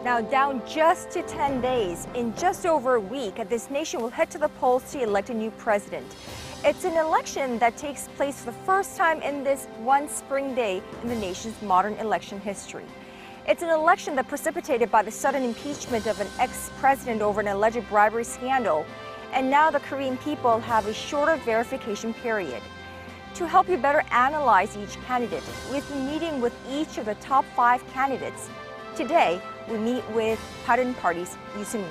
Now down just to 10 days, in just over a week, this nation will head to the polls to elect a new president. It's an election that takes place for the first time in this one spring day in the nation's modern election history. It's an election that precipitated by the sudden impeachment of an ex-president over an alleged bribery scandal. And now the Korean people have a shorter verification period. To help you better analyze each candidate, we've been meeting with each of the top 5 candidates. Today, we meet with Bareun Party's Yoo Seung-min.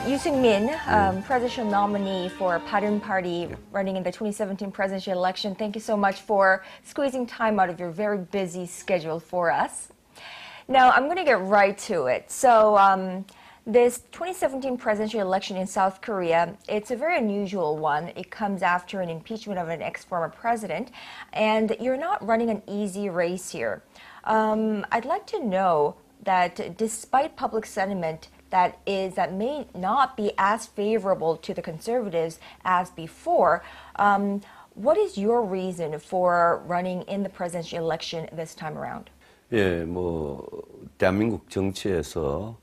Yoo Seung-min, presidential nominee for Bareun Party, running in the 2017 presidential election. Thank you so much for squeezing time out of your very busy schedule for us. Now, I'm going to get right to it. So, this 2017 presidential election in South Korea, it's a very unusual one. It comes after an impeachment of an ex-former president, and you're not running an easy race here. I'd like to know that despite public sentiment that may not be as favorable to the conservatives as before, what is your reason for running in the presidential election this time around? 예, 대한민국 정치에서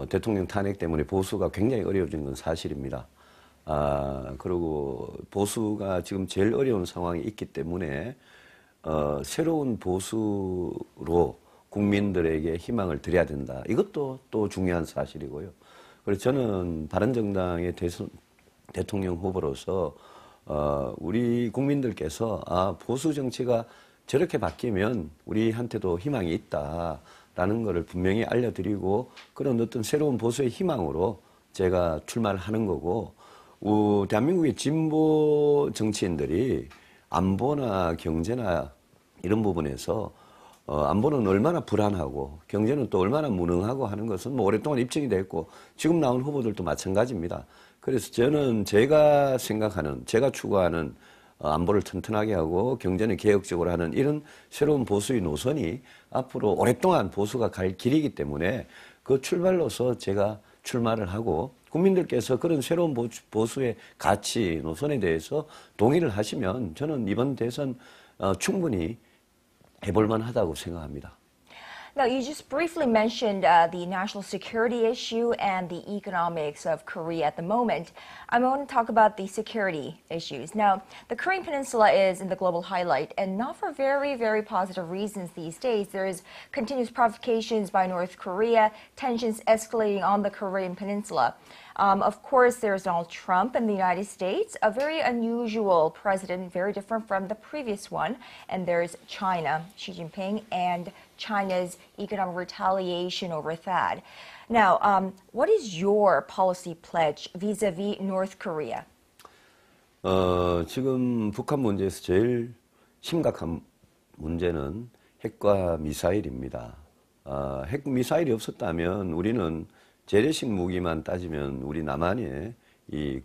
대통령 탄핵 때문에 보수가 굉장히 어려워진 건 사실입니다. 그리고 보수가 지금 제일 어려운 상황이 있기 때문에 새로운 보수로 국민들에게 희망을 드려야 된다. 이것도 또 중요한 사실이고요. 그래서 저는 바른정당의 대통령 후보로서 우리 국민들께서 보수 정치가 저렇게 바뀌면 우리한테도 희망이 있다라는 것을 분명히 알려드리고 그런 어떤 새로운 보수의 희망으로 제가 출마를 하는 거고, 대한민국의 진보 정치인들이 안보나 경제나 이런 부분에서 안보는 얼마나 불안하고 경제는 또 얼마나 무능하고 하는 것은 오랫동안 입증이 됐고 지금 나온 후보들도 마찬가지입니다. 그래서 저는 제가 추구하는 안보를 튼튼하게 하고 경제는 개혁적으로 하는 이런 새로운 보수의 노선이 앞으로 오랫동안 보수가 갈 길이기 때문에 그 출발로서 제가 출마를 하고, 국민들께서 그런 새로운 보수의 가치 노선에 대해서 동의를 하시면 저는 이번 대선 충분히 해볼만 하다고 생각합니다. Now, you just briefly mentioned the national security issue and the economics of Korea at the moment. I want to talk about the security issues. Now, the Korean Peninsula is in the global highlight, and not for very, very positive reasons these days. There is continuous provocations by North Korea, tensions escalating on the Korean Peninsula. Of course, there's Donald Trump in the United States, a very unusual president, very different from the previous one. And there's China, Xi Jinping, and China's economic retaliation over THAAD. Now, what is your policy pledge vis-a-vis North Korea? 지금 북한 문제에서 제일 심각한 문제는 핵과 미사일입니다. 핵 미사일이 없었다면 우리는 재래식 무기만 따지면 우리 남한의 이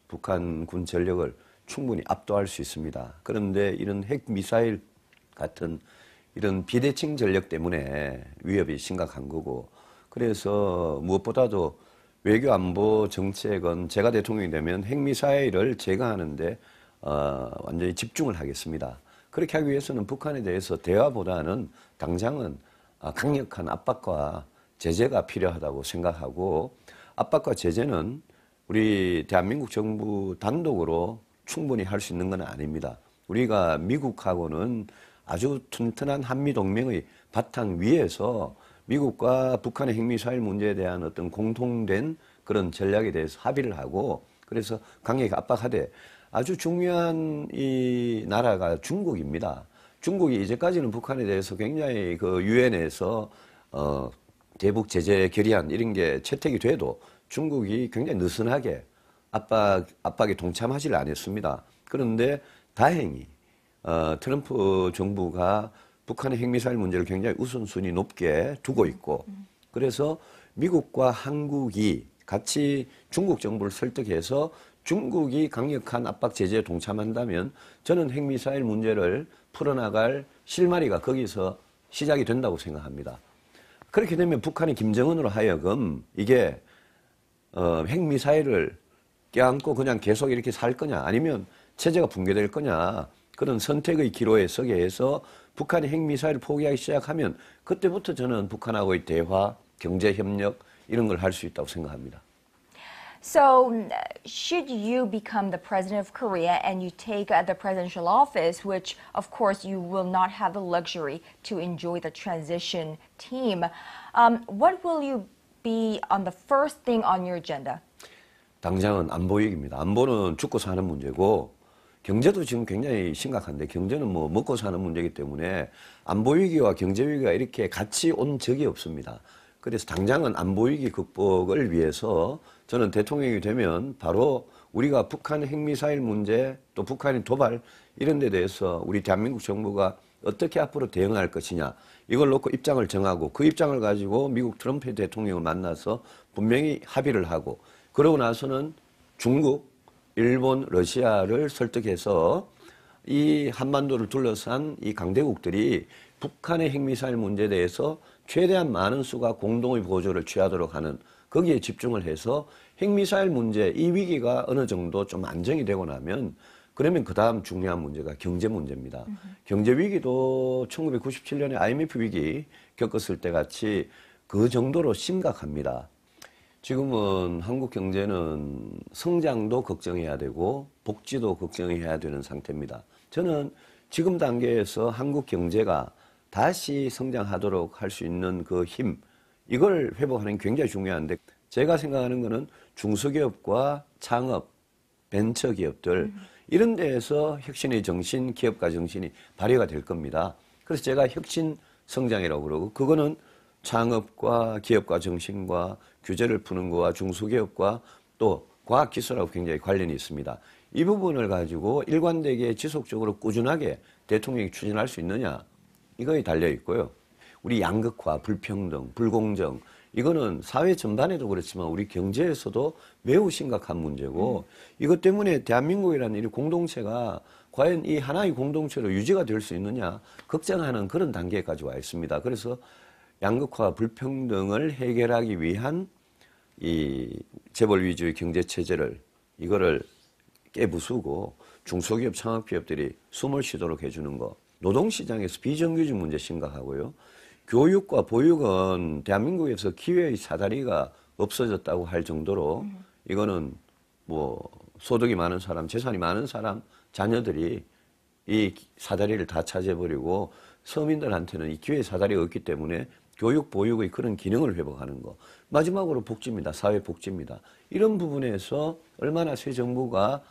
북한 군 전력을 충분히 압도할 수 있습니다. 그런데 이런 핵 미사일 같은 이런 비대칭 전력 때문에 위협이 심각한 거고, 그래서 무엇보다도 외교 안보 정책은 제가 대통령이 되면 핵 미사일을 제거하는데 완전히 집중을 하겠습니다. 그렇게 하기 위해서는 북한에 대해서 대화보다는 당장은 강력한 압박과 제재가 필요하다고 생각하고, 압박과 제재는 우리 대한민국 정부 단독으로 충분히 할 수 있는 건 아닙니다. 우리가 미국하고는 아주 튼튼한 한미동맹의 바탕 위에서 미국과 북한의 핵미사일 문제에 대한 어떤 공통된 그런 전략에 대해서 합의를 하고, 그래서 강하게 압박하되, 아주 중요한 이 나라가 중국입니다. 중국이 이제까지는 북한에 대해서 굉장히 그 유엔에서 대북 제재 결의안 이런 게 채택이 돼도 중국이 굉장히 느슨하게 압박에 동참하지를 않았습니다. 그런데 다행히 트럼프 정부가 북한의 핵미사일 문제를 굉장히 우선순위 높게 두고 있고, 그래서 미국과 한국이 같이 중국 정부를 설득해서 중국이 강력한 압박 제재에 동참한다면 저는 핵미사일 문제를 풀어나갈 실마리가 거기서 시작이 된다고 생각합니다. 그렇게 되면 북한이 김정은으로 하여금 이게 핵미사일을 껴안고 그냥 계속 이렇게 살 거냐 아니면 체제가 붕괴될 거냐 그런 선택의 기로에 서게 해서 북한이 핵미사일을 포기하기 시작하면 그때부터 저는 북한하고의 대화, 경제협력 이런 걸 할 수 있다고 생각합니다. So, should you become the president of Korea and you take the presidential office, which of course you will not have the luxury to enjoy the transition team, what will you be on the first thing on your agenda? 당장은 안보 위기입니다. 안보는 죽고 사는 문제고 경제도 지금 굉장히 심각한데 경제는 뭐 먹고 사는 문제이기 때문에 안보 위기와 경제 위기가 이렇게 같이 온 적이 없습니다. 그래서 당장은 안보 위기 극복을 위해서 저는 대통령이 되면 바로 우리가 북한 핵미사일 문제 또 북한의 도발 이런 데 대해서 우리 대한민국 정부가 어떻게 앞으로 대응할 것이냐 이걸 놓고 입장을 정하고 그 입장을 가지고 미국 트럼프 대통령을 만나서 분명히 합의를 하고 그러고 나서는 중국, 일본, 러시아를 설득해서 이 한반도를 둘러싼 이 강대국들이 북한의 핵미사일 문제에 대해서 최대한 많은 수가 공동의 보조를 취하도록 하는 거기에 집중을 해서 핵미사일 문제 이 위기가 어느 정도 좀 안정이 되고 나면 그러면 그 다음 중요한 문제가 경제 문제입니다. 경제 위기도 1997년에 IMF 위기 겪었을 때 같이 그 정도로 심각합니다. 지금은 한국 경제는 성장도 걱정해야 되고 복지도 걱정해야 되는 상태입니다. 저는 지금 단계에서 한국 경제가 다시 성장하도록 할 수 있는 그 힘, 이걸 회복하는 게 굉장히 중요한데 제가 생각하는 거는 중소기업과 창업, 벤처기업들 이런 데에서 혁신의 정신, 기업가 정신이 발휘가 될 겁니다. 그래서 제가 혁신 성장이라고 그러고 그거는 창업과 기업가 정신과 규제를 푸는 거와 중소기업과 또 과학기술하고 굉장히 관련이 있습니다. 이 부분을 가지고 일관되게 지속적으로 꾸준하게 대통령이 추진할 수 있느냐 이거에 달려 있고요. 우리 양극화, 불평등, 불공정 이거는 사회 전반에도 그렇지만 우리 경제에서도 매우 심각한 문제고 이것 때문에 대한민국이라는 이 공동체가 과연 이 하나의 공동체로 유지가 될 수 있느냐 걱정하는 그런 단계까지 와 있습니다. 그래서 양극화, 불평등을 해결하기 위한 이 재벌 위주의 경제 체제를 이거를 깨부수고 중소기업, 창업기업들이 숨을 쉬도록 해주는 거. 노동시장에서 비정규직 문제 심각하고요. 교육과 보육은 대한민국에서 기회의 사다리가 없어졌다고 할 정도로 이거는 뭐 소득이 많은 사람, 재산이 많은 사람, 자녀들이 이 사다리를 다 차지해버리고 서민들한테는 이 기회의 사다리가 없기 때문에 교육, 보육의 그런 기능을 회복하는 거. 마지막으로 복지입니다. 사회복지입니다. 이런 부분에서 얼마나 새 정부가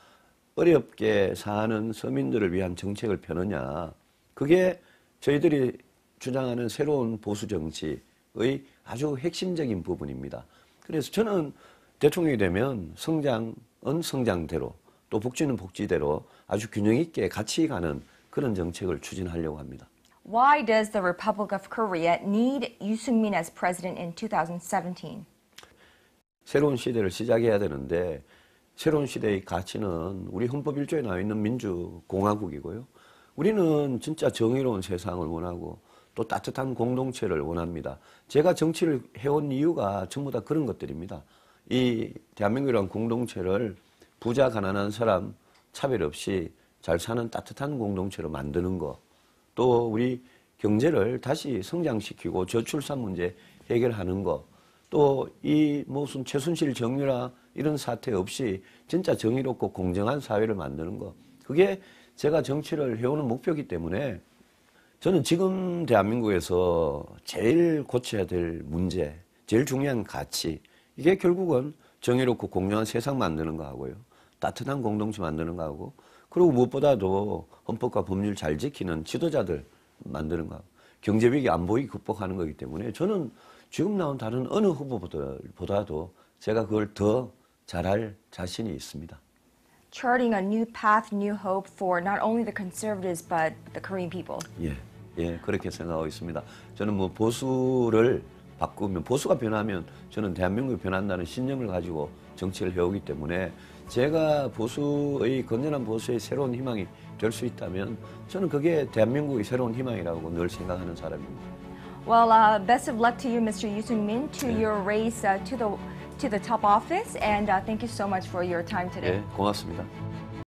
어렵게 사는 서민들을 위한 정책을 펴느냐. 그게 저희들이 주장하는 새로운 보수 정치의 아주 핵심적인 부분입니다. 그래서 저는 대통령이 되면 성장은 성장대로 또 복지는 복지대로 아주 균형 있게 같이 가는 그런 정책을 추진하려고 합니다. Why does the Republic of Korea need Yoo Sung-min as president in 2017? 새로운 시대를 시작해야 되는데 새로운 시대의 가치는 우리 헌법 1조에 나와 있는 민주공화국이고요. 우리는 진짜 정의로운 세상을 원하고 또 따뜻한 공동체를 원합니다. 제가 정치를 해온 이유가 전부 다 그런 것들입니다. 이 대한민국이라는 공동체를 부자, 가난한 사람 차별 없이 잘 사는 따뜻한 공동체로 만드는 거. 또 우리 경제를 다시 성장시키고 저출산 문제 해결하는 거. 또 이 무슨 최순실 정유라 이런 사태 없이 진짜 정의롭고 공정한 사회를 만드는 거. 그게 제가 정치를 해오는 목표이기 때문에 저는 지금 대한민국에서 제일 고쳐야 될 문제, 제일 중요한 가치, 이게 결국은 정의롭고 공정한 세상 만드는 거 하고요. 따뜻한 공동체 만드는 거 하고, 그리고 무엇보다도 헌법과 법률 잘 지키는 지도자들 만드는 거 하고, 경제위기 안보위기 극복하는 거기 때문에 저는 지금 나온 다른 어느 후보보다도 제가 그걸 더 잘할 자신이 있습니다. Charting a new path, new hope for not only the conservatives but the Korean people. 예, 그렇게 생각하고 있습니다. 저는 뭐 보수를 바꾸면 보수가 변하면 저는 대한민국이 변한다는 신념을 가지고 정치를 해오기 때문에 제가 보수의 건전한 보수의 새로운 희망이 될 수 있다면 저는 그게 대한민국의 새로운 희망이라고 늘 생각하는 사람입니다. Well, best of luck to you, Mr. Yoo Seung-min, to your race to the top office, and thank you so much for your time today. 네, 고맙습니다.